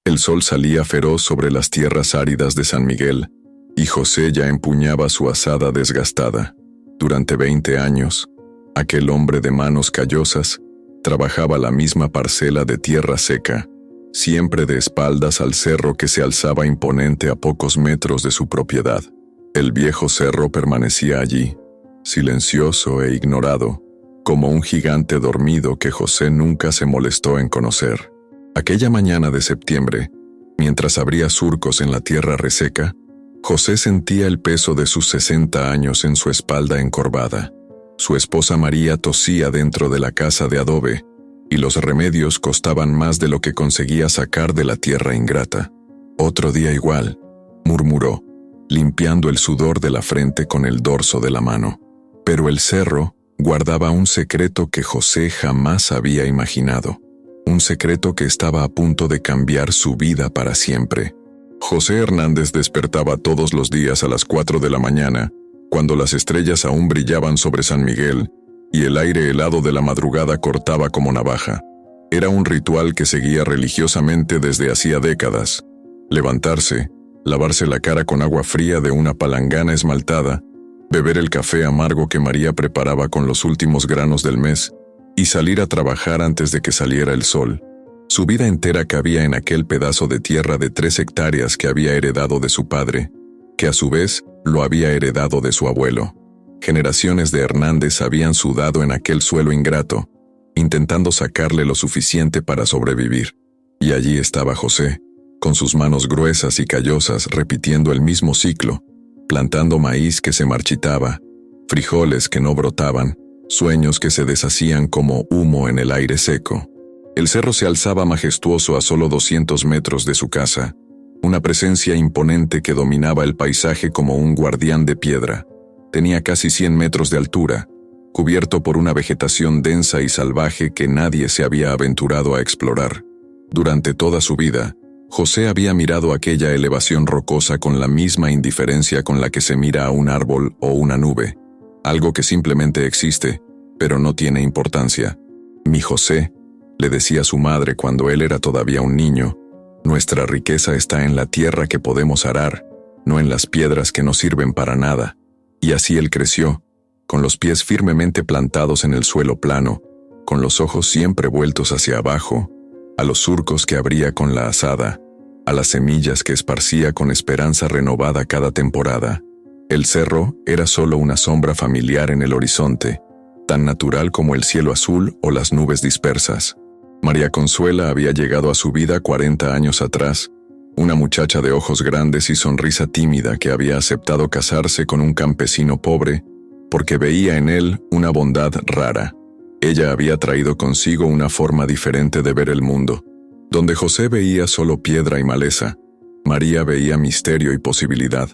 El sol salía feroz sobre las tierras áridas de San Miguel, y José ya empuñaba su azada desgastada. Durante 20 años, aquel hombre de manos callosas trabajaba la misma parcela de tierra seca, siempre de espaldas al cerro que se alzaba imponente a pocos metros de su propiedad. El viejo cerro permanecía allí, silencioso e ignorado, como un gigante dormido que José nunca se molestó en conocer. Aquella mañana de septiembre, mientras abría surcos en la tierra reseca, José sentía el peso de sus 60 años en su espalda encorvada. Su esposa María tosía dentro de la casa de adobe, y los remedios costaban más de lo que conseguía sacar de la tierra ingrata. «Otro día igual», murmuró, limpiando el sudor de la frente con el dorso de la mano. Pero el cerro guardaba un secreto que José jamás había imaginado. Un secreto que estaba a punto de cambiar su vida para siempre. José Hernández despertaba todos los días a las 4 de la mañana, cuando las estrellas aún brillaban sobre San Miguel y el aire helado de la madrugada cortaba como navaja. Era un ritual que seguía religiosamente desde hacía décadas. Levantarse, lavarse la cara con agua fría de una palangana esmaltada, beber el café amargo que María preparaba con los últimos granos del mes y salir a trabajar antes de que saliera el sol. Su vida entera cabía en aquel pedazo de tierra de 3 hectáreas que había heredado de su padre, que a su vez lo había heredado de su abuelo. Generaciones de Hernández habían sudado en aquel suelo ingrato, intentando sacarle lo suficiente para sobrevivir. Y allí estaba José, con sus manos gruesas y callosas repitiendo el mismo ciclo, plantando maíz que se marchitaba, frijoles que no brotaban, sueños que se deshacían como humo en el aire seco. El cerro se alzaba majestuoso a solo 200 metros de su casa, una presencia imponente que dominaba el paisaje como un guardián de piedra. Tenía casi 100 metros de altura, cubierto por una vegetación densa y salvaje que nadie se había aventurado a explorar. Durante toda su vida, José había mirado aquella elevación rocosa con la misma indiferencia con la que se mira a un árbol o una nube, algo que simplemente existe, pero no tiene importancia. «Mi José», le decía su madre cuando él era todavía un niño, «nuestra riqueza está en la tierra que podemos arar, no en las piedras que no sirven para nada». Y así él creció, con los pies firmemente plantados en el suelo plano, con los ojos siempre vueltos hacia abajo, a los surcos que abría con la azada, a las semillas que esparcía con esperanza renovada cada temporada. El cerro era solo una sombra familiar en el horizonte, tan natural como el cielo azul o las nubes dispersas. María Consuela había llegado a su vida 40 años atrás, una muchacha de ojos grandes y sonrisa tímida que había aceptado casarse con un campesino pobre porque veía en él una bondad rara. Ella había traído consigo una forma diferente de ver el mundo. Donde José veía solo piedra y maleza, María veía misterio y posibilidad.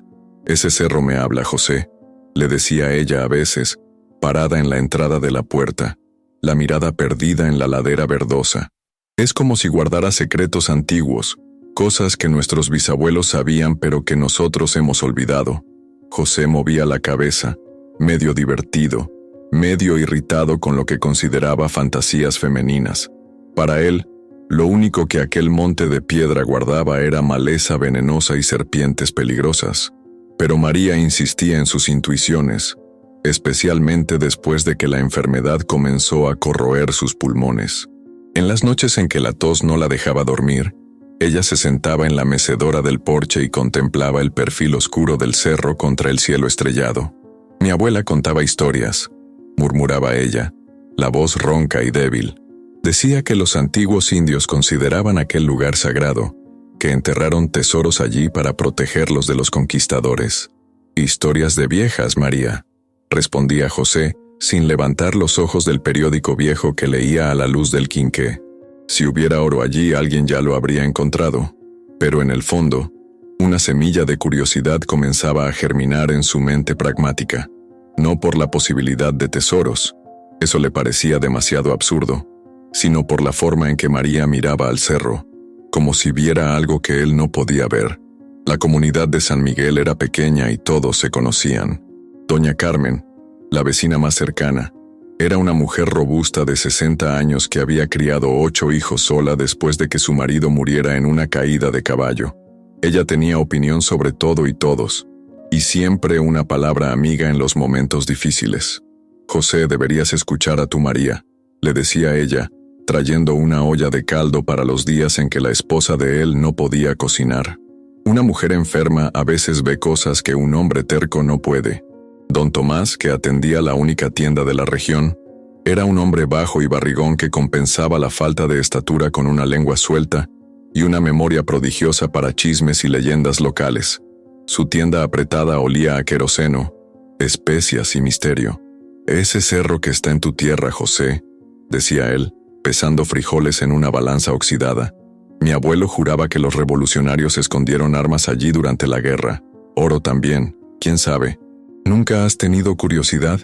«Ese cerro me habla, José», le decía ella a veces, parada en la entrada de la puerta, la mirada perdida en la ladera verdosa. «Es como si guardara secretos antiguos, cosas que nuestros bisabuelos sabían pero que nosotros hemos olvidado». José movía la cabeza, medio divertido, medio irritado con lo que consideraba fantasías femeninas. Para él, lo único que aquel monte de piedra guardaba era maleza venenosa y serpientes peligrosas. Pero María insistía en sus intuiciones, especialmente después de que la enfermedad comenzó a corroer sus pulmones. En las noches en que la tos no la dejaba dormir, ella se sentaba en la mecedora del porche y contemplaba el perfil oscuro del cerro contra el cielo estrellado. «Mi abuela contaba historias», murmuraba ella, la voz ronca y débil. Decía que los antiguos indios consideraban aquel lugar sagrado, que enterraron tesoros allí para protegerlos de los conquistadores. «Historias de viejas, María», respondía José, sin levantar los ojos del periódico viejo que leía a la luz del quinqué. Si hubiera oro allí, alguien ya lo habría encontrado. Pero en el fondo, una semilla de curiosidad comenzaba a germinar en su mente pragmática. No por la posibilidad de tesoros, eso le parecía demasiado absurdo, sino por la forma en que María miraba al cerro, como si viera algo que él no podía ver. La comunidad de San Miguel era pequeña y todos se conocían. Doña Carmen, la vecina más cercana, Era una mujer robusta de 60 años que había criado 8 hijos sola después de que su marido muriera en una caída de caballo. Ella tenía opinión sobre todo y todos, y siempre una palabra amiga en los momentos difíciles. «José, deberías escuchar a tu María», le decía ella, trayendo una olla de caldo para los días en que la esposa de él no podía cocinar. Una mujer enferma a veces ve cosas que un hombre terco no puede. Don Tomás, que atendía la única tienda de la región, era un hombre bajo y barrigón que compensaba la falta de estatura con una lengua suelta y una memoria prodigiosa para chismes y leyendas locales. Su tienda apretada olía a queroseno, especias y misterio. «Ese cerro que está en tu tierra, José», decía él, pesando frijoles en una balanza oxidada. «Mi abuelo juraba que los revolucionarios escondieron armas allí durante la guerra. Oro también, quién sabe. ¿Nunca has tenido curiosidad?»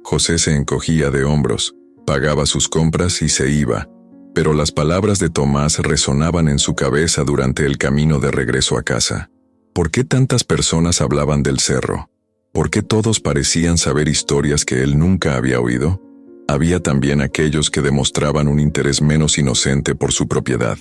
José se encogía de hombros, pagaba sus compras y se iba, pero las palabras de Tomás resonaban en su cabeza durante el camino de regreso a casa. ¿Por qué tantas personas hablaban del cerro? ¿Por qué todos parecían saber historias que él nunca había oído? Había también aquellos que demostraban un interés menos inocente por su propiedad.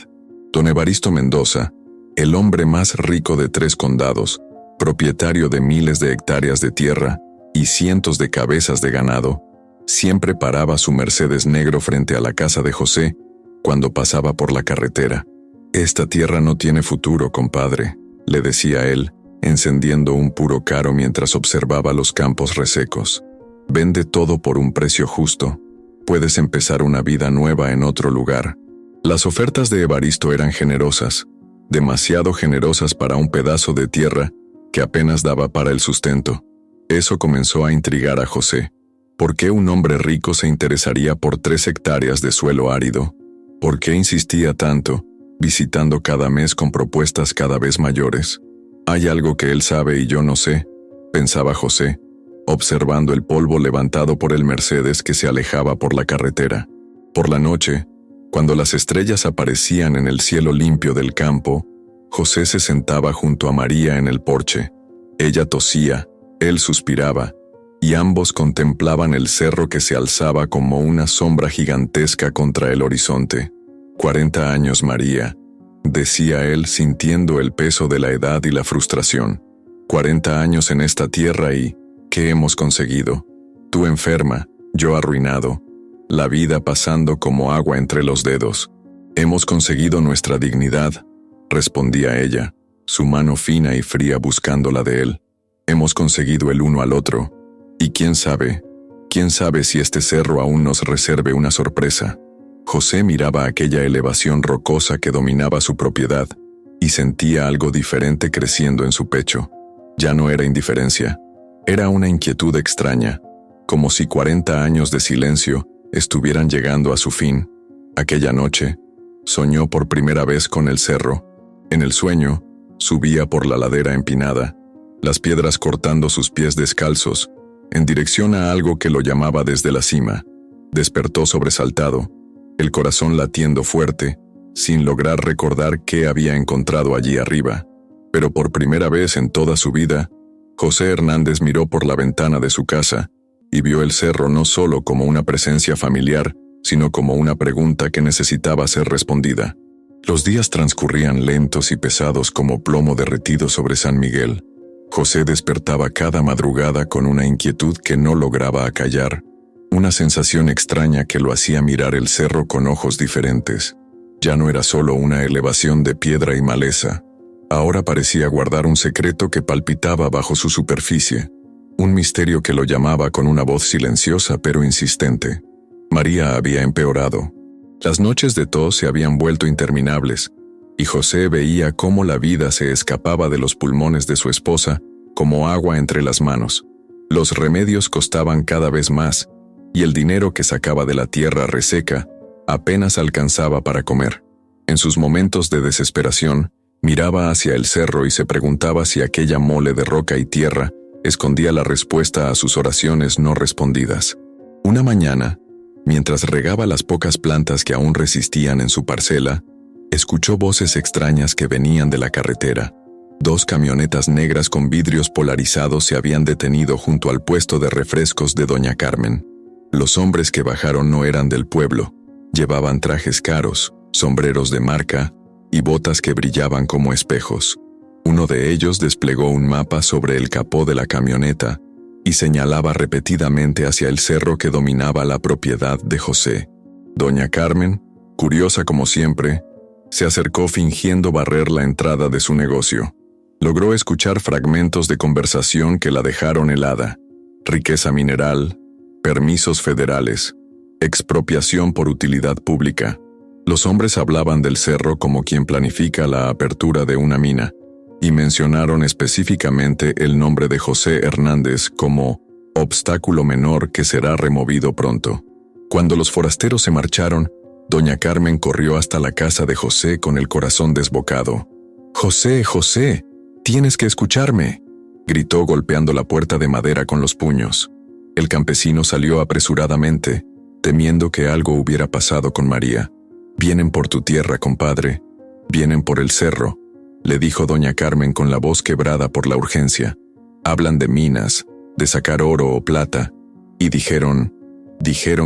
Don Evaristo Mendoza, el hombre más rico de 3 condados, propietario de miles de hectáreas de tierra y cientos de cabezas de ganado, siempre paraba su Mercedes negro frente a la casa de José cuando pasaba por la carretera. «Esta tierra no tiene futuro, compadre», le decía él, encendiendo un puro caro mientras observaba los campos resecos. «Vende todo por un precio justo. Puedes empezar una vida nueva en otro lugar». Las ofertas de Evaristo eran generosas, demasiado generosas para un pedazo de tierra que apenas daba para el sustento. Eso comenzó a intrigar a José. ¿Por qué un hombre rico se interesaría por 3 hectáreas de suelo árido? ¿Por qué insistía tanto, visitando cada mes con propuestas cada vez mayores? «Hay algo que él sabe y yo no sé», pensaba José, observando el polvo levantado por el Mercedes que se alejaba por la carretera. Por la noche, cuando las estrellas aparecían en el cielo limpio del campo, José se sentaba junto a María en el porche. Ella tosía, él suspiraba, y ambos contemplaban el cerro que se alzaba como una sombra gigantesca contra el horizonte. «40 años, María», decía él sintiendo el peso de la edad y la frustración. «40 años en esta tierra y ¿qué hemos conseguido? Tú enferma, yo arruinado, la vida pasando como agua entre los dedos. Hemos conseguido nuestra dignidad», respondía ella, su mano fina y fría buscando la de él. «Hemos conseguido el uno al otro, y quién sabe si este cerro aún nos reserve una sorpresa». José miraba aquella elevación rocosa que dominaba su propiedad y sentía algo diferente creciendo en su pecho. Ya no era indiferencia, era una inquietud extraña, como si 40 años de silencio estuvieran llegando a su fin. Aquella noche, soñó por primera vez con el cerro. En el sueño, subía por la ladera empinada, las piedras cortando sus pies descalzos, en dirección a algo que lo llamaba desde la cima. Despertó sobresaltado, el corazón latiendo fuerte, sin lograr recordar qué había encontrado allí arriba. Pero por primera vez en toda su vida, José Hernández miró por la ventana de su casa y vio el cerro no solo como una presencia familiar, sino como una pregunta que necesitaba ser respondida. Los días transcurrían lentos y pesados como plomo derretido sobre San Miguel. José despertaba cada madrugada con una inquietud que no lograba acallar, una sensación extraña que lo hacía mirar el cerro con ojos diferentes. Ya no era solo una elevación de piedra y maleza. Ahora parecía guardar un secreto que palpitaba bajo su superficie, un misterio que lo llamaba con una voz silenciosa pero insistente. María había empeorado. Las noches de tos se habían vuelto interminables, y José veía cómo la vida se escapaba de los pulmones de su esposa como agua entre las manos. Los remedios costaban cada vez más, y el dinero que sacaba de la tierra reseca apenas alcanzaba para comer. En sus momentos de desesperación, miraba hacia el cerro y se preguntaba si aquella mole de roca y tierra escondía la respuesta a sus oraciones no respondidas. Una mañana, mientras regaba las pocas plantas que aún resistían en su parcela, escuchó voces extrañas que venían de la carretera. 2 camionetas negras con vidrios polarizados se habían detenido junto al puesto de refrescos de Doña Carmen. Los hombres que bajaron no eran del pueblo. Llevaban trajes caros, sombreros de marca y botas que brillaban como espejos. Uno de ellos desplegó un mapa sobre el capó de la camioneta y señalaba repetidamente hacia el cerro que dominaba la propiedad de José. Doña Carmen, curiosa como siempre, se acercó fingiendo barrer la entrada de su negocio. Logró escuchar fragmentos de conversación que la dejaron helada. Riqueza mineral, permisos federales, expropiación por utilidad pública. Los hombres hablaban del cerro como quien planifica la apertura de una mina, y mencionaron específicamente el nombre de José Hernández como obstáculo menor que será removido pronto. Cuando los forasteros se marcharon, doña Carmen corrió hasta la casa de José con el corazón desbocado. «José, José, tienes que escucharme», gritó golpeando la puerta de madera con los puños. El campesino salió apresuradamente, temiendo que algo hubiera pasado con María. «Vienen por tu tierra, compadre. Vienen por el cerro», le dijo doña Carmen con la voz quebrada por la urgencia. «Hablan de minas, de sacar oro o plata, y dijeron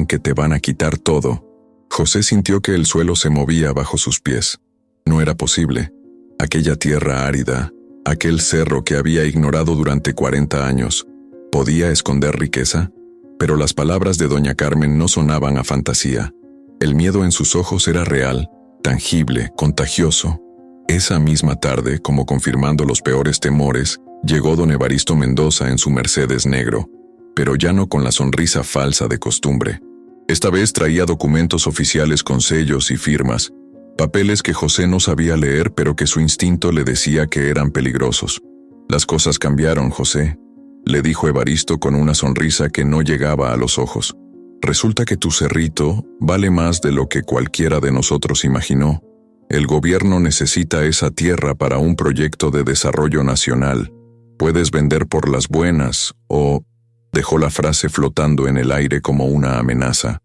que te van a quitar todo». José sintió que el suelo se movía bajo sus pies. No era posible. Aquella tierra árida, aquel cerro que había ignorado durante 40 años, ¿podía esconder riqueza? Pero las palabras de doña Carmen no sonaban a fantasía. El miedo en sus ojos era real, tangible, contagioso. Esa misma tarde, como confirmando los peores temores, llegó don Evaristo Mendoza en su Mercedes negro, pero ya no con la sonrisa falsa de costumbre. Esta vez traía documentos oficiales con sellos y firmas, papeles que José no sabía leer pero que su instinto le decía que eran peligrosos. «Las cosas cambiaron, José», le dijo Evaristo con una sonrisa que no llegaba a los ojos. «Resulta que tu cerrito vale más de lo que cualquiera de nosotros imaginó. El gobierno necesita esa tierra para un proyecto de desarrollo nacional. Puedes vender por las buenas o...» Dejó la frase flotando en el aire como una amenaza.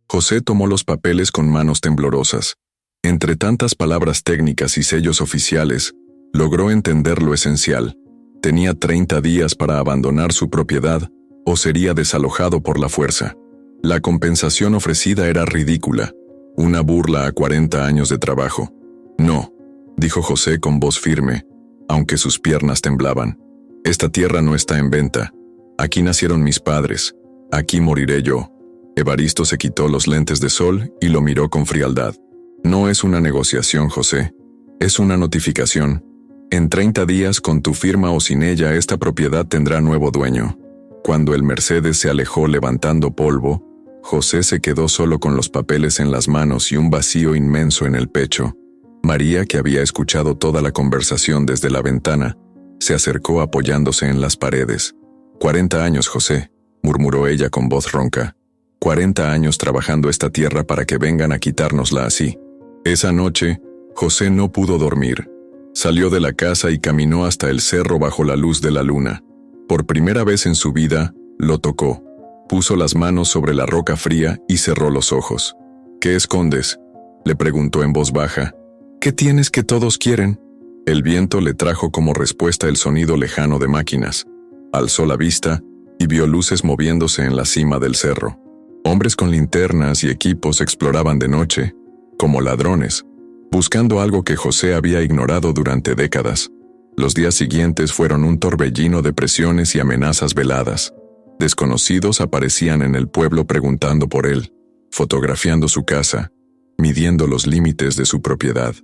José tomó los papeles con manos temblorosas. Entre tantas palabras técnicas y sellos oficiales, logró entender lo esencial. Tenía 30 días para abandonar su propiedad o sería desalojado por la fuerza. La compensación ofrecida era ridícula, una burla a 40 años de trabajo. «No», dijo José con voz firme, aunque sus piernas temblaban. «Esta tierra no está en venta. Aquí nacieron mis padres. Aquí moriré yo». Evaristo se quitó los lentes de sol y lo miró con frialdad. «No es una negociación, José. Es una notificación. En 30 días, con tu firma o sin ella, esta propiedad tendrá nuevo dueño». Cuando el Mercedes se alejó levantando polvo, José se quedó solo con los papeles en las manos y un vacío inmenso en el pecho. María, que había escuchado toda la conversación desde la ventana, se acercó apoyándose en las paredes. «40 años, José», murmuró ella con voz ronca. «40 años trabajando esta tierra para que vengan a quitárnosla así». Esa noche, José no pudo dormir. Salió de la casa y caminó hasta el cerro bajo la luz de la luna. Por primera vez en su vida, lo tocó. Puso las manos sobre la roca fría y cerró los ojos. «¿Qué escondes?», le preguntó en voz baja. «¿Qué tienes que todos quieren?». El viento le trajo como respuesta el sonido lejano de máquinas. Alzó la vista y vio luces moviéndose en la cima del cerro. Hombres con linternas y equipos exploraban de noche, como ladrones, buscando algo que José había ignorado durante décadas. Los días siguientes fueron un torbellino de presiones y amenazas veladas. Desconocidos aparecían en el pueblo preguntando por él, fotografiando su casa, midiendo los límites de su propiedad.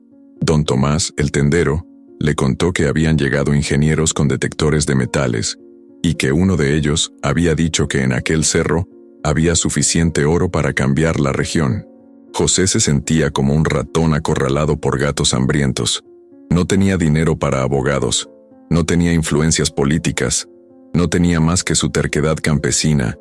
Don Tomás, el tendero, le contó que habían llegado ingenieros con detectores de metales y que uno de ellos había dicho que en aquel cerro había suficiente oro para cambiar la región. José se sentía como un ratón acorralado por gatos hambrientos. No tenía dinero para abogados, no tenía influencias políticas, no tenía más que su terquedad campesina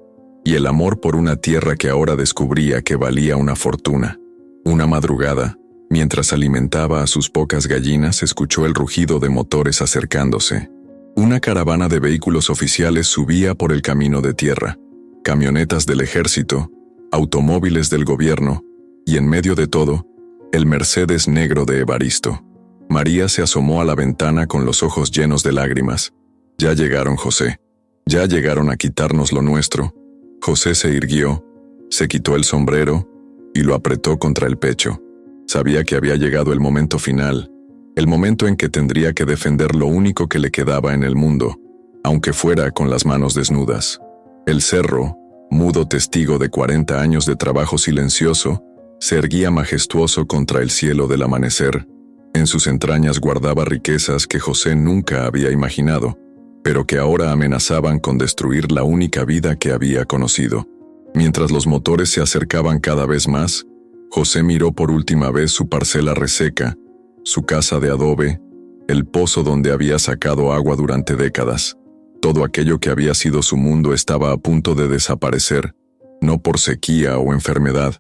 y el amor por una tierra que ahora descubría que valía una fortuna. Una madrugada, mientras alimentaba a sus pocas gallinas, escuchó el rugido de motores acercándose. Una caravana de vehículos oficiales subía por el camino de tierra, camionetas del ejército, automóviles del gobierno, y en medio de todo, el Mercedes negro de Evaristo. María se asomó a la ventana con los ojos llenos de lágrimas. «Ya llegaron, José. Ya llegaron a quitarnos lo nuestro». José se irguió, Se quitó el sombrero y lo apretó contra el pecho. Sabía que había llegado el momento final, el momento en que tendría que defender lo único que le quedaba en el mundo, aunque fuera con las manos desnudas. El cerro, mudo testigo de 40 años de trabajo silencioso, se erguía majestuoso contra el cielo del amanecer. En sus entrañas guardaba riquezas que José nunca había imaginado, pero que ahora amenazaban con destruir la única vida que había conocido. Mientras los motores se acercaban cada vez más, José miró por última vez su parcela reseca, su casa de adobe, el pozo donde había sacado agua durante décadas. Todo aquello que había sido su mundo estaba a punto de desaparecer, no por sequía o enfermedad,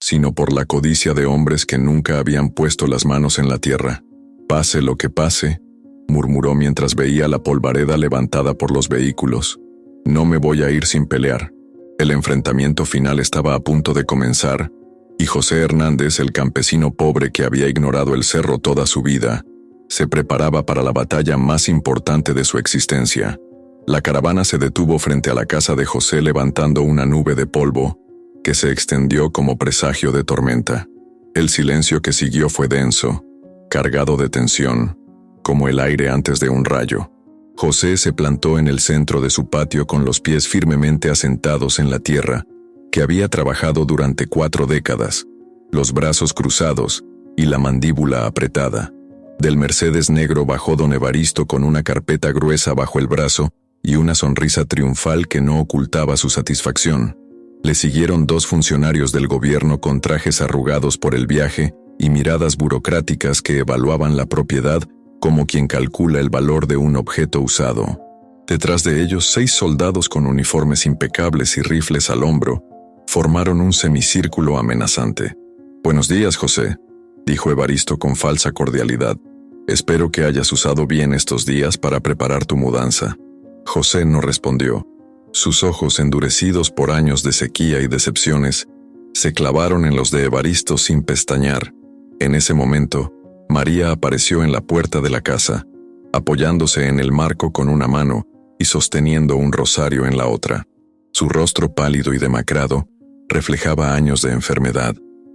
sino por la codicia de hombres que nunca habían puesto las manos en la tierra. «Pase lo que pase», murmuró mientras veía la polvareda levantada por los vehículos. «No me voy a ir sin pelear». El enfrentamiento final estaba a punto de comenzar, y José Hernández, el campesino pobre que había ignorado el cerro toda su vida, se preparaba para la batalla más importante de su existencia. La caravana se detuvo frente a la casa de José levantando una nube de polvo que se extendió como presagio de tormenta. El silencio que siguió fue denso, cargado de tensión, como el aire antes de un rayo. José se plantó en el centro de su patio con los pies firmemente asentados en la tierra, que había trabajado durante 4 décadas, los brazos cruzados y la mandíbula apretada. Del Mercedes negro bajó don Evaristo con una carpeta gruesa bajo el brazo y una sonrisa triunfal que no ocultaba su satisfacción. Le siguieron 2 funcionarios del gobierno con trajes arrugados por el viaje y miradas burocráticas que evaluaban la propiedad como quien calcula el valor de un objeto usado. Detrás de ellos 6 soldados con uniformes impecables y rifles al hombro formaron un semicírculo amenazante. «Buenos días, José», dijo Evaristo con falsa cordialidad. «Espero que hayas usado bien estos días para preparar tu mudanza». José no respondió. Sus ojos, endurecidos por años de sequía y decepciones, se clavaron en los de Evaristo sin pestañear. En ese momento, María apareció en la puerta de la casa, apoyándose en el marco con una mano y sosteniendo un rosario en la otra. Su rostro pálido y demacrado reflejaba años de enfermedad,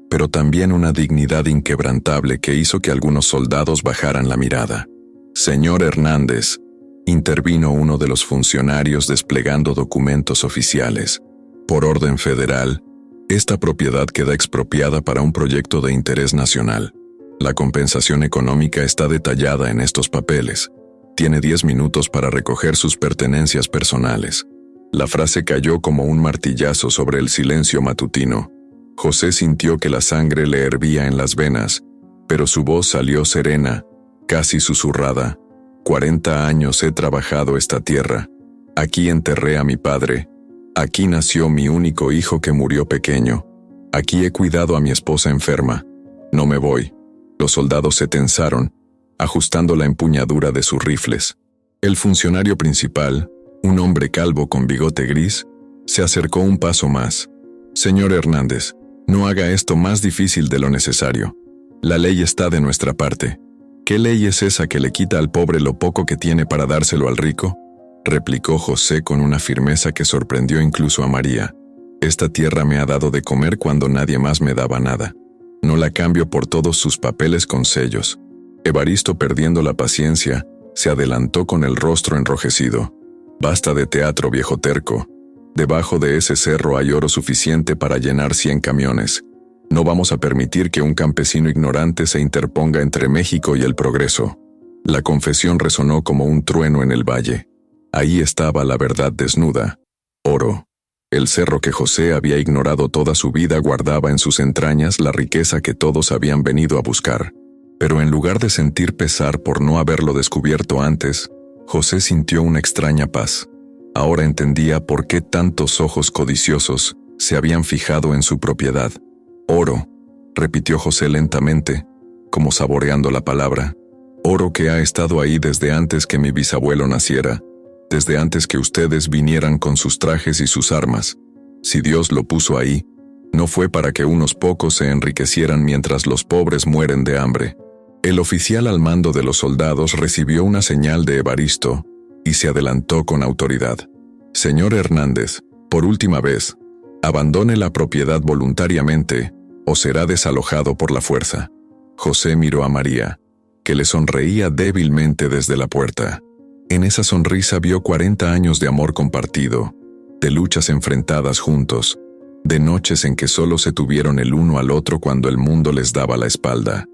pero también una dignidad inquebrantable que hizo que algunos soldados bajaran la mirada. «Señor Hernández», intervino uno de los funcionarios desplegando documentos oficiales. «Por orden federal, esta propiedad queda expropiada para un proyecto de interés nacional. La compensación económica está detallada en estos papeles. Tiene 10 minutos para recoger sus pertenencias personales». La frase cayó como un martillazo sobre el silencio matutino. José sintió que la sangre le hervía en las venas, pero su voz salió serena, casi susurrada. 40 años he trabajado esta tierra. Aquí enterré a mi padre. Aquí nació mi único hijo que murió pequeño. Aquí he cuidado a mi esposa enferma. No me voy». Los soldados se tensaron, ajustando la empuñadura de sus rifles. El funcionario principal, un hombre calvo con bigote gris, se acercó un paso más. «Señor Hernández, no haga esto más difícil de lo necesario. La ley está de nuestra parte». «¿Qué ley es esa que le quita al pobre lo poco que tiene para dárselo al rico?», replicó José con una firmeza que sorprendió incluso a María. «Esta tierra me ha dado de comer cuando nadie más me daba nada. No la cambio por todos sus papeles con sellos». Evaristo, perdiendo la paciencia, se adelantó con el rostro enrojecido. «Basta de teatro, viejo terco. Debajo de ese cerro hay oro suficiente para llenar 100 camiones. No vamos a permitir que un campesino ignorante se interponga entre México y el progreso». La confesión resonó como un trueno en el valle. Ahí estaba la verdad desnuda. Oro. El cerro que José había ignorado toda su vida guardaba en sus entrañas la riqueza que todos habían venido a buscar. Pero en lugar de sentir pesar por no haberlo descubierto antes, José sintió una extraña paz. Ahora entendía por qué tantos ojos codiciosos se habían fijado en su propiedad. «Oro», repitió José lentamente, como saboreando la palabra. «Oro que ha estado ahí desde antes que mi bisabuelo naciera, desde antes que ustedes vinieran con sus trajes y sus armas. Si Dios lo puso ahí, no fue para que unos pocos se enriquecieran mientras los pobres mueren de hambre». El oficial al mando de los soldados recibió una señal de Evaristo y se adelantó con autoridad. «Señor Hernández, por última vez, Abandone la propiedad voluntariamente o será desalojado por la fuerza. José miró a María, que le sonreía débilmente desde la puerta. En esa sonrisa vio 40 años de amor compartido, de luchas enfrentadas juntos, de noches en que solo se tuvieron el uno al otro cuando el mundo les daba la espalda.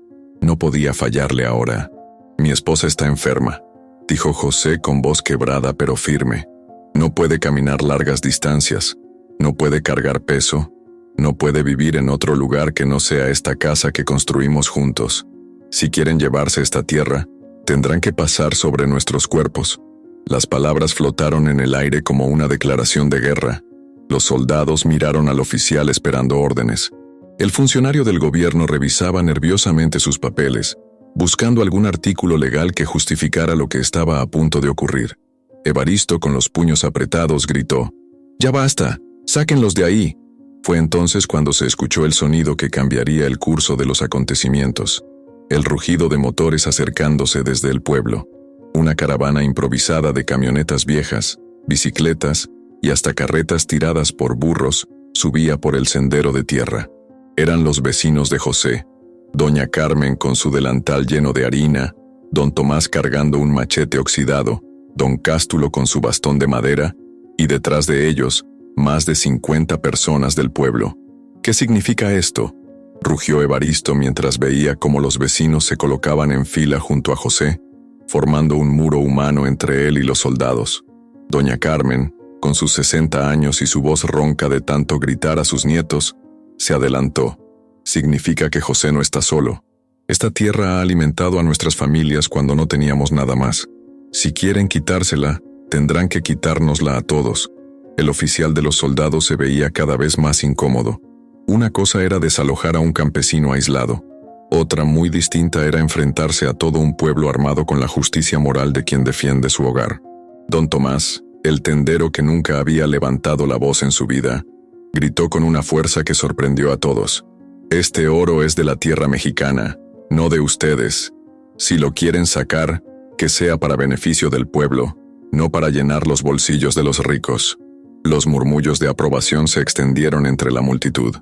No podía fallarle ahora. «Mi esposa está enferma», dijo José con voz quebrada pero firme. «No puede caminar largas distancias, no puede cargar peso, no puede vivir en otro lugar que no sea esta casa que construimos juntos. Si quieren llevarse esta tierra, tendrán que pasar sobre nuestros cuerpos». Las palabras flotaron en el aire como una declaración de guerra. Los soldados miraron al oficial esperando órdenes. El funcionario del gobierno revisaba nerviosamente sus papeles, buscando algún artículo legal que justificara lo que estaba a punto de ocurrir. Evaristo, con los puños apretados, gritó: «¡Ya basta! ¡Sáquenlos de ahí!». Fue entonces cuando se escuchó el sonido que cambiaría el curso de los acontecimientos. El rugido de motores acercándose desde el pueblo. Una caravana improvisada de camionetas viejas, bicicletas y hasta carretas tiradas por burros subía por el sendero de tierra. Eran los vecinos de José, doña Carmen con su delantal lleno de harina, don Tomás cargando un machete oxidado, don Cástulo con su bastón de madera, y detrás de ellos, más de 50 personas del pueblo. «¿Qué significa esto?», rugió Evaristo mientras veía cómo los vecinos se colocaban en fila junto a José, formando un muro humano entre él y los soldados. Doña Carmen, con sus 60 años y su voz ronca de tanto gritar a sus nietos, se adelantó. «Significa que José no está solo. Esta tierra ha alimentado a nuestras familias cuando no teníamos nada más. Si quieren quitársela, tendrán que quitárnosla a todos». El oficial de los soldados se veía cada vez más incómodo. Una cosa era desalojar a un campesino aislado. Otra, muy distinta, era enfrentarse a todo un pueblo armado con la justicia moral de quien defiende su hogar. Don Tomás, el tendero que nunca había levantado la voz en su vida, gritó con una fuerza que sorprendió a todos: «Este oro es de la tierra mexicana, no de ustedes. Si lo quieren sacar, que sea para beneficio del pueblo, no para llenar los bolsillos de los ricos». Los murmullos de aprobación se extendieron entre la multitud.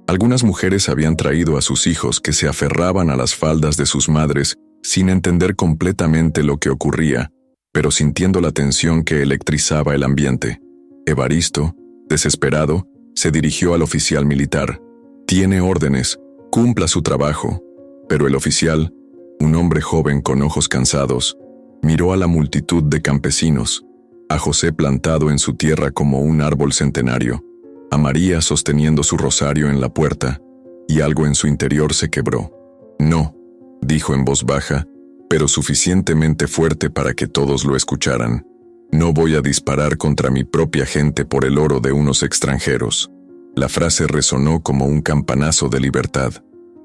Algunas mujeres habían traído a sus hijos que se aferraban a las faldas de sus madres sin entender completamente lo que ocurría, pero sintiendo la tensión que electrizaba el ambiente. Evaristo, desesperado, se dirigió al oficial militar. «Tiene órdenes, cumpla su trabajo». Pero el oficial, un hombre joven con ojos cansados, miró a la multitud de campesinos, a José plantado en su tierra como un árbol centenario, a María sosteniendo su rosario en la puerta, y algo en su interior se quebró. «No», dijo en voz baja, pero suficientemente fuerte para que todos lo escucharan. «No voy a disparar contra mi propia gente por el oro de unos extranjeros». La frase resonó como un campanazo de libertad.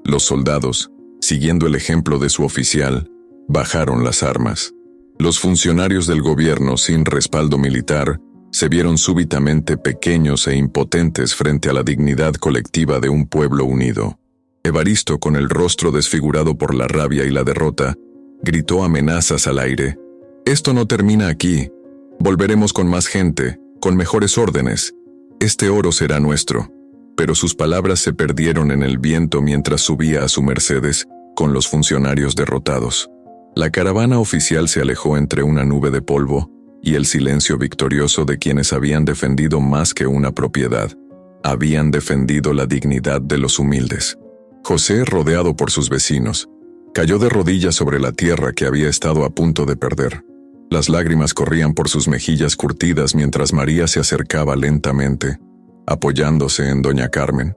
Los soldados, siguiendo el ejemplo de su oficial, bajaron las armas. Los funcionarios del gobierno sin respaldo militar se vieron súbitamente pequeños e impotentes frente a la dignidad colectiva de un pueblo unido. Evaristo, con el rostro desfigurado por la rabia y la derrota, gritó amenazas al aire. «Esto no termina aquí. Volveremos con más gente, con mejores órdenes. Este oro será nuestro». Pero sus palabras se perdieron en el viento mientras subía a su Mercedes, con los funcionarios derrotados. La caravana oficial se alejó entre una nube de polvo y el silencio victorioso de quienes habían defendido más que una propiedad. Habían defendido la dignidad de los humildes. José, rodeado por sus vecinos, cayó de rodillas sobre la tierra que había estado a punto de perder. Las lágrimas corrían por sus mejillas curtidas mientras María se acercaba lentamente, apoyándose en doña Carmen.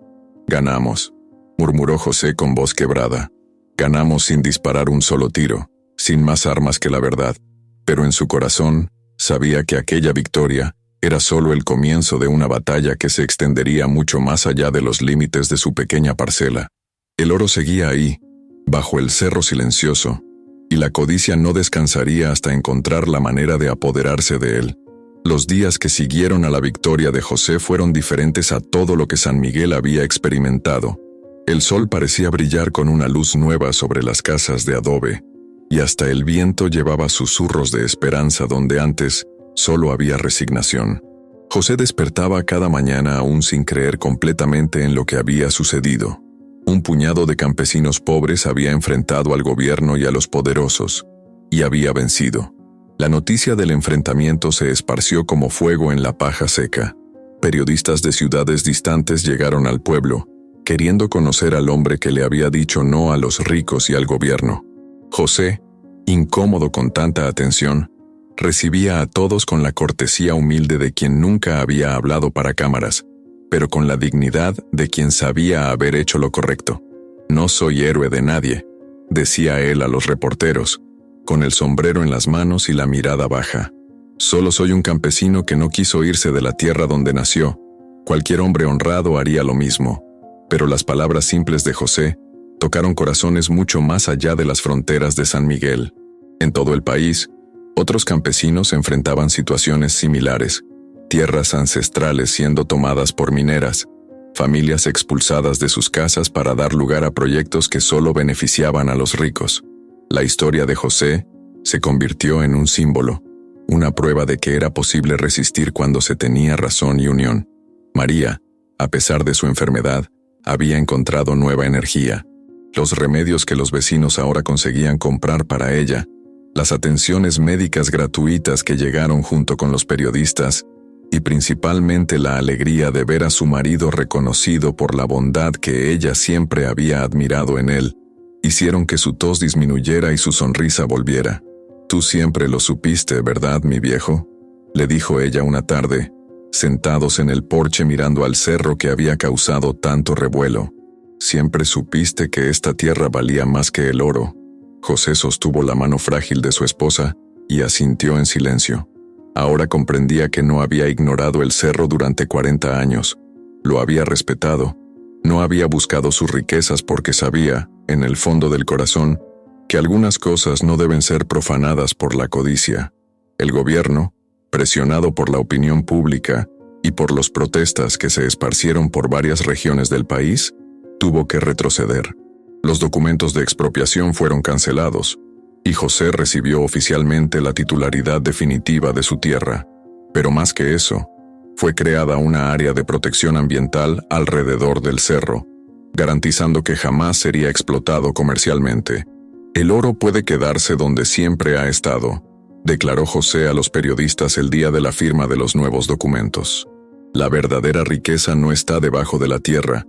«Ganamos», murmuró José con voz quebrada. «Ganamos sin disparar un solo tiro, sin más armas que la verdad». Pero en su corazón sabía que aquella victoria era solo el comienzo de una batalla que se extendería mucho más allá de los límites de su pequeña parcela. El oro seguía ahí, bajo el cerro silencioso, y la codicia no descansaría hasta encontrar la manera de apoderarse de él. Los días que siguieron a la victoria de José fueron diferentes a todo lo que San Miguel había experimentado. El sol parecía brillar con una luz nueva sobre las casas de adobe, y hasta el viento llevaba susurros de esperanza donde antes solo había resignación. José despertaba cada mañana aún sin creer completamente en lo que había sucedido. Un puñado de campesinos pobres había enfrentado al gobierno y a los poderosos, y había vencido. La noticia del enfrentamiento se esparció como fuego en la paja seca. Periodistas de ciudades distantes llegaron al pueblo, queriendo conocer al hombre que le había dicho no a los ricos y al gobierno. José, incómodo con tanta atención, recibía a todos con la cortesía humilde de quien nunca había hablado para cámaras, pero con la dignidad de quien sabía haber hecho lo correcto. «No soy héroe de nadie», decía él a los reporteros, con el sombrero en las manos y la mirada baja. «Solo soy un campesino que no quiso irse de la tierra donde nació. Cualquier hombre honrado haría lo mismo». Pero las palabras simples de José tocaron corazones mucho más allá de las fronteras de San Miguel. En todo el país, otros campesinos enfrentaban situaciones similares: tierras ancestrales siendo tomadas por mineras, familias expulsadas de sus casas para dar lugar a proyectos que solo beneficiaban a los ricos. La historia de José se convirtió en un símbolo, una prueba de que era posible resistir cuando se tenía razón y unión. María, a pesar de su enfermedad, había encontrado nueva energía. Los remedios que los vecinos ahora conseguían comprar para ella, las atenciones médicas gratuitas que llegaron junto con los periodistas, y principalmente la alegría de ver a su marido reconocido por la bondad que ella siempre había admirado en él, hicieron que su tos disminuyera y su sonrisa volviera. «Tú siempre lo supiste, ¿verdad, mi viejo?», le dijo ella una tarde, sentados en el porche mirando al cerro que había causado tanto revuelo. «Siempre supiste que esta tierra valía más que el oro». José sostuvo la mano frágil de su esposa y asintió en silencio. Ahora comprendía que no había ignorado el cerro durante 40 años. Lo había respetado. No había buscado sus riquezas porque sabía, en el fondo del corazón, que algunas cosas no deben ser profanadas por la codicia. El gobierno, presionado por la opinión pública y por las protestas que se esparcieron por varias regiones del país, tuvo que retroceder. Los documentos de expropiación fueron cancelados, y José recibió oficialmente la titularidad definitiva de su tierra. Pero más que eso, fue creada una área de protección ambiental alrededor del cerro, garantizando que jamás sería explotado comercialmente. «El oro puede quedarse donde siempre ha estado», declaró José a los periodistas el día de la firma de los nuevos documentos. «La verdadera riqueza no está debajo de la tierra,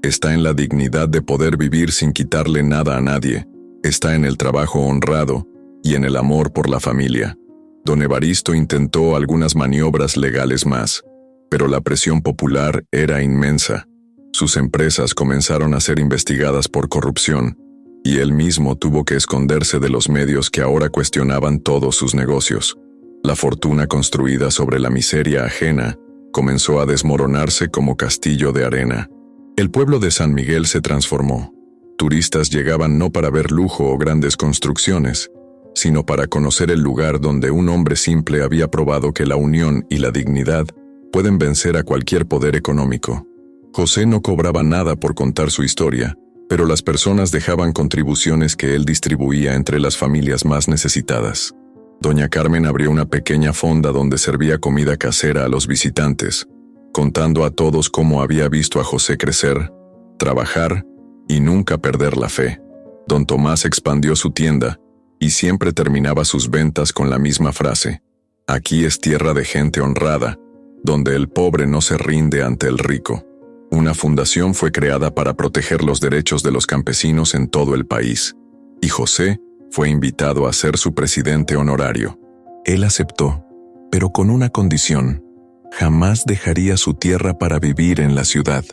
está en la dignidad de poder vivir sin quitarle nada a nadie, está en el trabajo honrado y en el amor por la familia». Don Evaristo intentó algunas maniobras legales más, pero la presión popular era inmensa. Sus empresas comenzaron a ser investigadas por corrupción, y él mismo tuvo que esconderse de los medios que ahora cuestionaban todos sus negocios. La fortuna construida sobre la miseria ajena comenzó a desmoronarse como castillo de arena. El pueblo de San Miguel se transformó. Turistas llegaban no para ver lujo o grandes construcciones, sino para conocer el lugar donde un hombre simple había probado que la unión y la dignidad pueden vencer a cualquier poder económico. José no cobraba nada por contar su historia, pero las personas dejaban contribuciones que él distribuía entre las familias más necesitadas. Doña Carmen abrió una pequeña fonda donde servía comida casera a los visitantes, contando a todos cómo había visto a José crecer, trabajar y nunca perder la fe. Don Tomás expandió su tienda y siempre terminaba sus ventas con la misma frase: «Aquí es tierra de gente honrada, donde el pobre no se rinde ante el rico». Una fundación fue creada para proteger los derechos de los campesinos en todo el país, y José fue invitado a ser su presidente honorario. Él aceptó, pero con una condición: jamás dejaría su tierra para vivir en la ciudad.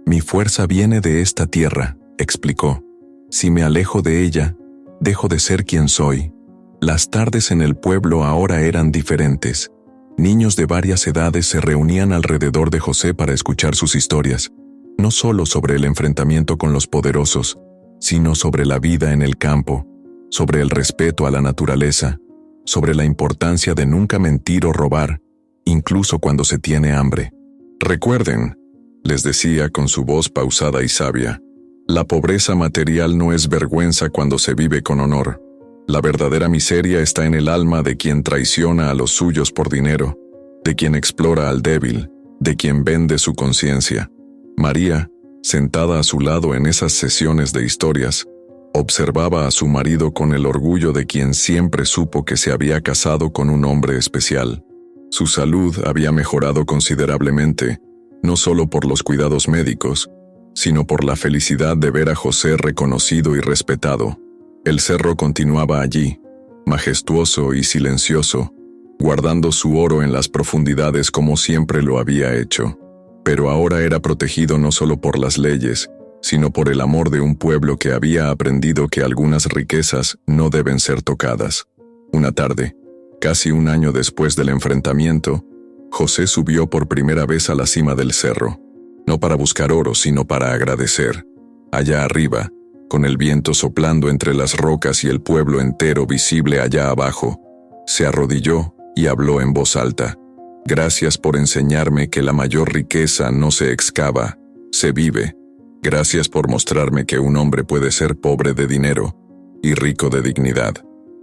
«Mi fuerza viene de esta tierra», explicó. «Si me alejo de ella, dejo de ser quien soy». Las tardes en el pueblo ahora eran diferentes. Niños de varias edades se reunían alrededor de José para escuchar sus historias, no solo sobre el enfrentamiento con los poderosos, sino sobre la vida en el campo, sobre el respeto a la naturaleza, sobre la importancia de nunca mentir o robar, incluso cuando se tiene hambre. «Recuerden», les decía con su voz pausada y sabia, «la pobreza material no es vergüenza cuando se vive con honor. La verdadera miseria está en el alma de quien traiciona a los suyos por dinero. de quien explora al débil, de quien vende su conciencia. María, sentada a su lado en esas sesiones de historias, observaba a su marido con el orgullo de quien siempre supo que se había casado con un hombre especial. Su salud había mejorado considerablemente, no solo por los cuidados médicos, sino por la felicidad de ver a José reconocido y respetado. El cerro continuaba allí, majestuoso y silencioso, guardando su oro en las profundidades como siempre lo había hecho. Pero ahora era protegido no solo por las leyes, sino por el amor de un pueblo que había aprendido que algunas riquezas no deben ser tocadas. Una tarde, casi un año después del enfrentamiento, José subió por primera vez a la cima del cerro, no para buscar oro, sino para agradecer. Allá arriba, con el viento soplando entre las rocas y el pueblo entero visible allá abajo, se arrodilló y habló en voz alta. Gracias por enseñarme que la mayor riqueza no se excava, se vive. Gracias por mostrarme que un hombre puede ser pobre de dinero y rico de dignidad.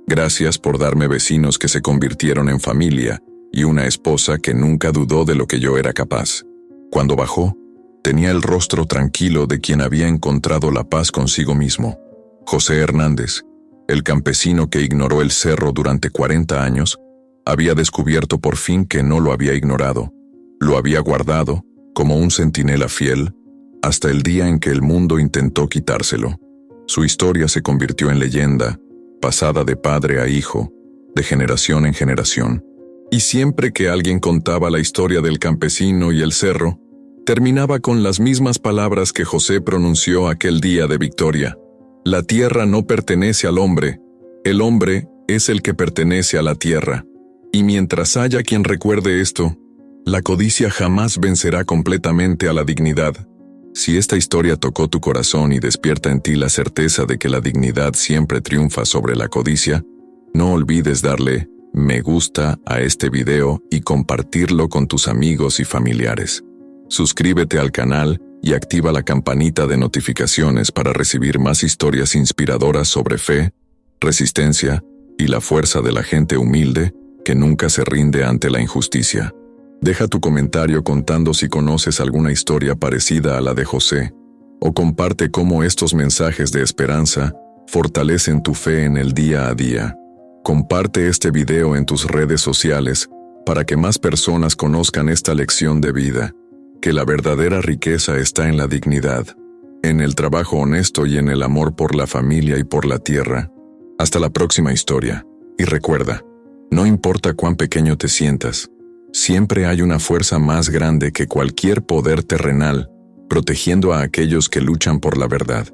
Gracias por darme vecinos que se convirtieron en familia y una esposa que nunca dudó de lo que yo era capaz. Cuando bajó, tenía el rostro tranquilo de quien había encontrado la paz consigo mismo. José Hernández, el campesino que ignoró el cerro durante 40 años, había descubierto por fin que no lo había ignorado. Lo había guardado, como un centinela fiel, hasta el día en que el mundo intentó quitárselo. Su historia se convirtió en leyenda, pasada de padre a hijo, de generación en generación. Y siempre que alguien contaba la historia del campesino y el cerro, terminaba con las mismas palabras que José pronunció aquel día de victoria. La tierra no pertenece al hombre, el hombre es el que pertenece a la tierra. Y mientras haya quien recuerde esto, la codicia jamás vencerá completamente a la dignidad. Si esta historia tocó tu corazón y despierta en ti la certeza de que la dignidad siempre triunfa sobre la codicia, no olvides darle me gusta a este video y compartirlo con tus amigos y familiares. Suscríbete al canal y activa la campanita de notificaciones para recibir más historias inspiradoras sobre fe, resistencia y la fuerza de la gente humilde que nunca se rinde ante la injusticia. Deja tu comentario contando si conoces alguna historia parecida a la de José, o comparte cómo estos mensajes de esperanza fortalecen tu fe en el día a día. Comparte este video en tus redes sociales para que más personas conozcan esta lección de vida, que la verdadera riqueza está en la dignidad, en el trabajo honesto y en el amor por la familia y por la tierra. Hasta la próxima historia, y recuerda, no importa cuán pequeño te sientas, siempre hay una fuerza más grande que cualquier poder terrenal, protegiendo a aquellos que luchan por la verdad.